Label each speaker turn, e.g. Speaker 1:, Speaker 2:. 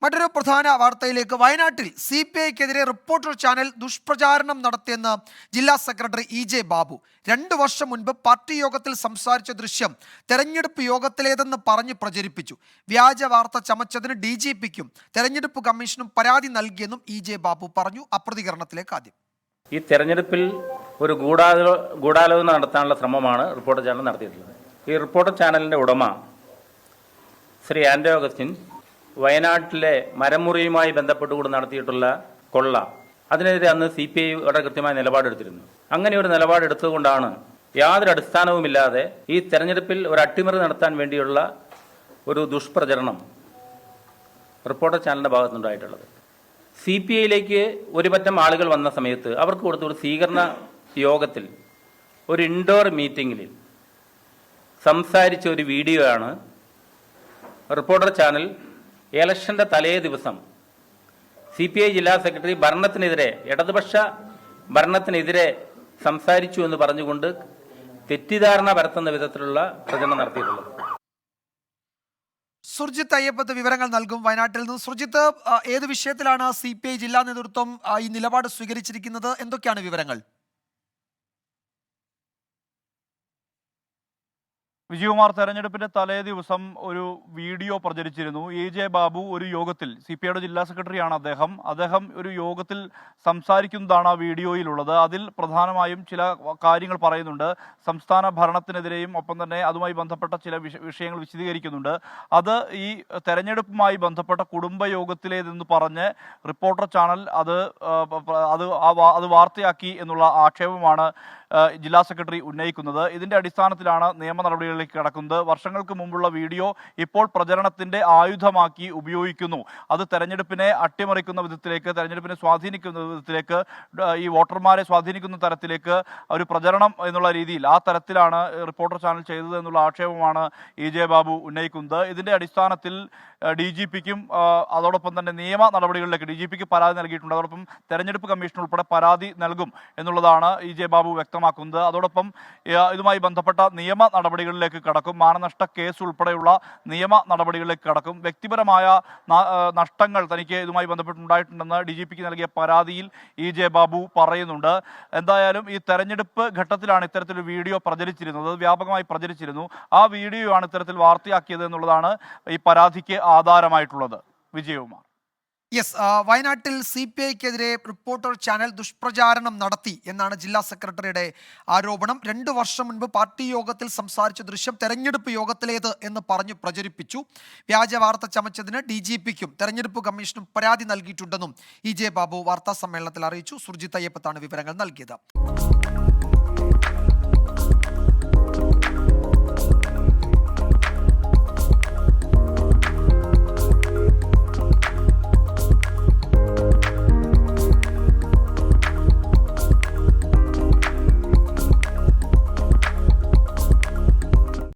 Speaker 1: മറ്റൊരു പ്രധാന വാർത്തയിലേക്ക്. വയനാട്ടിൽ CPIക്കെതിരെ റിപ്പോർട്ടർ ചാനൽ ദുഷ്പ്രചാരണം നടത്തിയെന്ന് ജില്ലാ സെക്രട്ടറി EJ ബാബു. 2 വർഷം മുൻപ് പാർട്ടി യോഗത്തിൽ സംസാരിച്ച ദൃശ്യം തെരഞ്ഞെടുപ്പ് യോഗത്തിലേതെന്ന് പറഞ്ഞ് പ്രചരിപ്പിച്ചു. വ്യാജ വാർത്ത ചമച്ചതിന് DGPക്കും തെരഞ്ഞെടുപ്പ് കമ്മീഷനും പരാതി നൽകിയെന്നും EJ ബാബു പറഞ്ഞു. അപ്രതികരണത്തിലേക്ക് ആദ്യം.
Speaker 2: ഈ തെരഞ്ഞെടുപ്പിൽ ഒരു ഗൂഢാലോചന നടത്താനുള്ള ശ്രമമാണ് റിപ്പോർട്ടർ ചാനൽ നടത്തിയിട്ടുള്ളത്. ഈ റിപ്പോർട്ടർ ചാനലിൻ്റെ ഉടമ ശ്രീ ആൻഡോ അഗസ്റ്റിൻ വയനാട്ടിലെ മരമുറിയുമായി ബന്ധപ്പെട്ടുകൂടി നടത്തിയിട്ടുള്ള കൊള്ള, അതിനെതിരെ അന്ന് CPI വളരെ കൃത്യമായ നിലപാടെടുത്തിരുന്നു. അങ്ങനെ ഒരു നിലപാടെടുത്തുകൊണ്ടാണ് യാതൊരു അടിസ്ഥാനവുമില്ലാതെ ഈ തെരഞ്ഞെടുപ്പിൽ ഒരു അട്ടിമറി നടത്താൻ വേണ്ടിയുള്ള ഒരു ദുഷ്പ്രചരണം റിപ്പോർട്ടർ ചാനലിൻ്റെ ഭാഗത്തുനിന്നുണ്ടായിട്ടുള്ളത്. CPIയിലേക്ക് ഒരു പറ്റം ആളുകൾ വന്ന സമയത്ത് അവർക്ക് കൊടുത്ത ഒരു സ്വീകരണ യോഗത്തിൽ ഒരു ഇൻഡോർ മീറ്റിങ്ങിൽ സംസാരിച്ച ഒരു വീഡിയോ ആണ് റിപ്പോർട്ടർ ചാനൽ ഇലക്ഷൻ്റെ തലേ ദിവസം CPI ജില്ലാ സെക്രട്ടറി ഭരണത്തിനെതിരെ, ഇടതുപക്ഷ ഭരണത്തിനെതിരെ സംസാരിച്ചു എന്ന് പറഞ്ഞുകൊണ്ട് തെറ്റിദ്ധാരണ പരത്തുന്ന വിധത്തിലുള്ള പ്രചരണം നടത്തിയിട്ടുള്ളത്.
Speaker 1: സുർജിത്ത് അയ്യപ്പത്ത് വിവരങ്ങൾ നൽകും വയനാട്ടിൽ നിന്ന്. സുർജിത്ത്, ഏത് വിഷയത്തിലാണ് CPI ജില്ലാ നേതൃത്വം ഈ നിലപാട് സ്വീകരിച്ചിരിക്കുന്നത്? എന്തൊക്കെയാണ് വിവരങ്ങൾ?
Speaker 3: വിജയകുമാർ, തെരഞ്ഞെടുപ്പിന്റെ തലേ ദിവസം ഒരു വീഡിയോ പ്രചരിച്ചിരുന്നു. EJ ബാബു ഒരു യോഗത്തിൽ, CPIയുടെ ജില്ലാ സെക്രട്ടറിയാണ് അദ്ദേഹം ഒരു യോഗത്തിൽ സംസാരിക്കുന്നതാണ് ആ വീഡിയോയിലുള്ളത്. അതിൽ പ്രധാനമായും ചില കാര്യങ്ങൾ പറയുന്നുണ്ട്. സംസ്ഥാന ഭരണത്തിനെതിരെയും ഒപ്പം തന്നെ അതുമായി ബന്ധപ്പെട്ട ചില വിഷയങ്ങൾ വിശദീകരിക്കുന്നുണ്ട്. അത് ഈ തെരഞ്ഞെടുപ്പുമായി ബന്ധപ്പെട്ട കുടുംബയോഗത്തിലേതെന്ന് പറഞ്ഞ് റിപ്പോർട്ടർ ചാനൽ അത് വാർത്തയാക്കി എന്നുള്ള ആക്ഷേപമാണ് ജില്ലാ സെക്രട്ടറി ഉന്നയിക്കുന്നത്. ഇതിന്റെ അടിസ്ഥാനത്തിലാണ് നിയമ നടപടികളിലേക്ക് കടക്കുന്നത്. വർഷങ്ങൾക്ക് മുമ്പുള്ള വീഡിയോ ഇപ്പോൾ പ്രചരണത്തിന്റെ ആയുധമാക്കി ഉപയോഗിക്കുന്നു. അത് തെരഞ്ഞെടുപ്പിനെ അട്ടിമറിക്കുന്ന വിധത്തിലേക്ക്, തെരഞ്ഞെടുപ്പിനെ സ്വാധീനിക്കുന്ന വിധത്തിലേക്ക്, ഈ വോട്ടർമാരെ സ്വാധീനിക്കുന്ന തരത്തിലേക്ക് ഒരു പ്രചരണം എന്നുള്ള രീതിയിൽ ആ തരത്തിലാണ് റിപ്പോർട്ടർ ചാനൽ ചെയ്തത് എന്നുള്ള ആക്ഷേപമാണ് EJ ബാബു ഉന്നയിക്കുന്നത്. ഇതിന്റെ അടിസ്ഥാനത്തിൽ DGPക്കും അതോടൊപ്പം തന്നെ നിയമ നടപടികളിലേക്ക് DGPക്ക് പരാതി നൽകിയിട്ടുണ്ട്. അതോടൊപ്പം തെരഞ്ഞെടുപ്പ് കമ്മീഷൻ ഉൾപ്പെടെ പരാതി നൽകും എന്നുള്ളതാണ് EJ ബാബു വ്യക്തമാക്കുന്നത്. അതോടൊപ്പം ഇതുമായി ബന്ധപ്പെട്ട നിയമ നടപടികളിലേക്ക് കടക്കും. മാനനഷ്ട കേസ് ഉൾപ്പെടെയുള്ള നിയമ നടപടികളിലേക്ക് കടക്കും. വ്യക്തിപരമായ നഷ്ടങ്ങൾ തനിക്ക് ഇതുമായി ബന്ധപ്പെട്ടുണ്ടായിട്ടുണ്ടെന്ന് DGPക്ക് നൽകിയ പരാതിയിൽ EJ ബാബു പറയുന്നുണ്ട്. എന്തായാലും ഈ തെരഞ്ഞെടുപ്പ് ഘട്ടത്തിലാണ് ഇത്തരത്തിലൊരു വീഡിയോ പ്രചരിച്ചിരുന്നത്, വ്യാപകമായി പ്രചരിച്ചിരുന്നു. ആ വീഡിയോ ആണ് ഇത്തരത്തിൽ വാർത്തയാക്കിയത് എന്നുള്ളതാണ് ഈ പരാതിക്ക് ആധാരമായിട്ടുള്ളത്. വിജയകുമാർ.
Speaker 1: യെസ്, വയനാട്ടിൽ CPIക്കെതിരെ റിപ്പോർട്ടർ ചാനൽ ദുഷ്പ്രചാരണം നടത്തി എന്നാണ് ജില്ലാ സെക്രട്ടറിയുടെ ആരോപണം. 2 വർഷം മുൻപ് പാർട്ടി യോഗത്തിൽ സംസാരിച്ച ദൃശ്യം തെരഞ്ഞെടുപ്പ് യോഗത്തിലേത് എന്ന് പറഞ്ഞു പ്രചരിപ്പിച്ചു. വ്യാജ വാർത്ത ചമച്ചതിന് DGPക്കും തെരഞ്ഞെടുപ്പ് കമ്മീഷനും പരാതി നൽകിയിട്ടുണ്ടെന്നും EJ ബാബു വാർത്താ സമ്മേളനത്തിൽ അറിയിച്ചു. സുർജിത്ത് അയ്യപ്പത്താണ് വിവരങ്ങൾ നൽകിയത്.